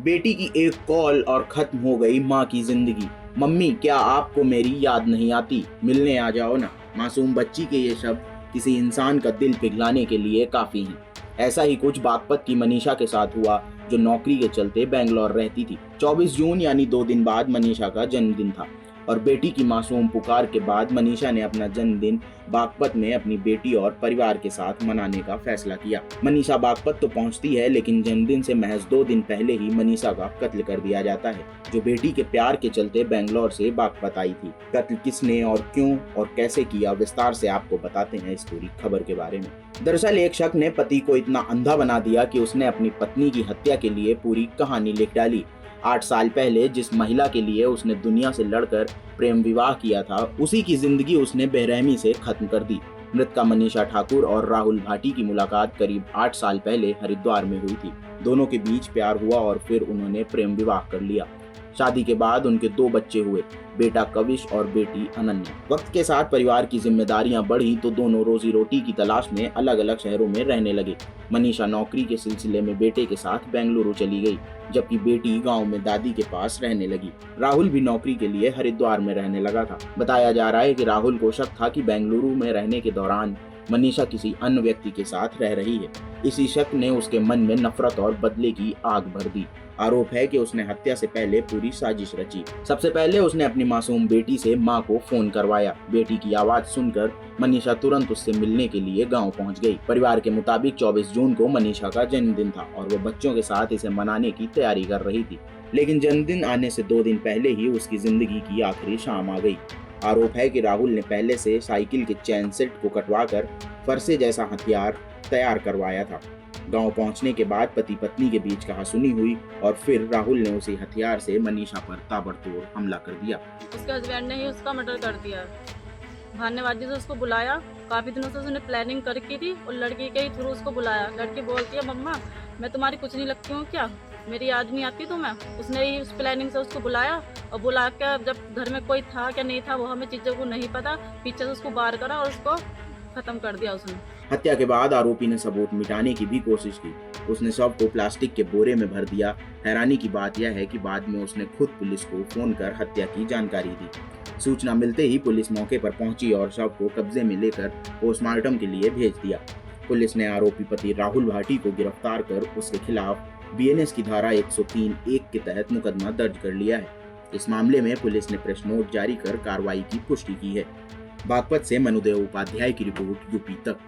बेटी की एक कॉल और खत्म हो गई माँ की जिंदगी। मम्मी क्या आपको मेरी याद नहीं आती, मिलने आ जाओ ना। मासूम बच्ची के ये शब्द किसी इंसान का दिल पिघलाने के लिए काफी हैं। ऐसा ही कुछ बागपत की मनीषा के साथ हुआ, जो नौकरी के चलते बेंगलोर रहती थी। 24 जून यानी 2 दिन बाद मनीषा का जन्मदिन था और बेटी की मासूम पुकार के बाद मनीषा ने अपना जन्मदिन बागपत में अपनी बेटी और परिवार के साथ मनाने का फैसला किया। मनीषा बागपत तो पहुंचती है, लेकिन जन्मदिन से महज 2 दिन पहले ही मनीषा का कत्ल कर दिया जाता है, जो बेटी के प्यार के चलते बेंगलोर से बागपत आई थी। कत्ल किसने और क्यों और कैसे किया, विस्तार से आपको बताते हैं इस पूरी खबर के बारे में। दरअसल एक शख्स ने पति को इतना अंधा बना दिया कि उसने अपनी पत्नी की हत्या के लिए पूरी कहानी लिख डाली। 8 साल पहले जिस महिला के लिए उसने दुनिया से लड़कर प्रेम विवाह किया था, उसी की जिंदगी उसने बेरहमी से खत्म कर दी। मृतका मनीषा ठाकुर और राहुल भाटी की मुलाकात करीब 8 साल पहले हरिद्वार में हुई थी। दोनों के बीच प्यार हुआ और फिर उन्होंने प्रेम विवाह कर लिया। शादी के बाद उनके 2 बच्चे हुए, बेटा कविश और बेटी अनन्या। वक्त के साथ परिवार की जिम्मेदारियां बढ़ी तो दोनों रोजी रोटी की तलाश में अलग अलग शहरों में रहने लगे। मनीषा नौकरी के सिलसिले में बेटे के साथ बेंगलुरु चली गई, जबकि बेटी गांव में दादी के पास रहने लगी। राहुल भी नौकरी के लिए हरिद्वार में रहने लगा था। बताया जा रहा है कि राहुल को शक था कि बेंगलुरु में रहने के दौरान मनीषा किसी अन्य व्यक्ति के साथ रह रही है। इसी शक ने उसके मन में नफरत और बदले की आग भर दी। आरोप है कि उसने हत्या से पहले पूरी साजिश रची। सबसे पहले उसने अपनी मासूम बेटी से मां को फोन करवाया। बेटी की आवाज सुनकर मनीषा तुरंत उससे मिलने के लिए गांव पहुंच गई। परिवार के मुताबिक 24 जून को मनीषा का जन्मदिन था और वो बच्चों के साथ इसे मनाने की तैयारी कर रही थी। लेकिन जन्मदिन आने से 2 दिन पहले ही उसकी जिंदगी की आखिरी शाम आ गई। आरोप है कि राहुल ने पहले से साइकिल के चैन सेट को कटवाकर फरसे जैसा हथियार तैयार करवाया था। गांव पहुंचने के बाद पति पत्नी के बीच कहासुनी हुई और फिर राहुल ने उसी हथियार से मनीषा पर ताबड़तोड़ हमला कर दिया। उसके हस्बैंड ने ही उसका मर्डर कर दिया। भान्यवादी से उसको बुलाया, काफ़ी दिनों से उसने प्लानिंग कर की थी और लड़की के ही थ्रू उसको बुलाया। लड़की बोलती है, मम्मा मैं तुम्हारी कुछ नहीं लगती हूँ क्या, मेरी याद नहीं आती तुम्हें। उसने ही उस प्लानिंग से उसको बुलाया और बुला के जब घर में कोई था क्या नहीं था वो हमें चीज़ों को नहीं पता, पीछे से उसको वार करा और उसको खत्म कर दिया उसने। हत्या के बाद आरोपी ने सबूत मिटाने की भी कोशिश की। उसने शव को प्लास्टिक के बोरे में भर दिया। हैरानी की बात यह है कि बाद में उसने खुद पुलिस को फोन कर हत्या की जानकारी दी। सूचना मिलते ही पुलिस मौके पर पहुंची और शव को कब्जे में लेकर पोस्टमार्टम के लिए भेज दिया। पुलिस ने आरोपी पति राहुल भाटी को गिरफ्तार कर उसके खिलाफ बीएनएस की धारा 103(1) के तहत मुकदमा दर्ज कर लिया है। इस मामले में पुलिस ने प्रेस नोट जारी कर कार्रवाई की पुष्टि की है। बागपत से मनुदेव उपाध्याय की रिपोर्ट, यूपी तक।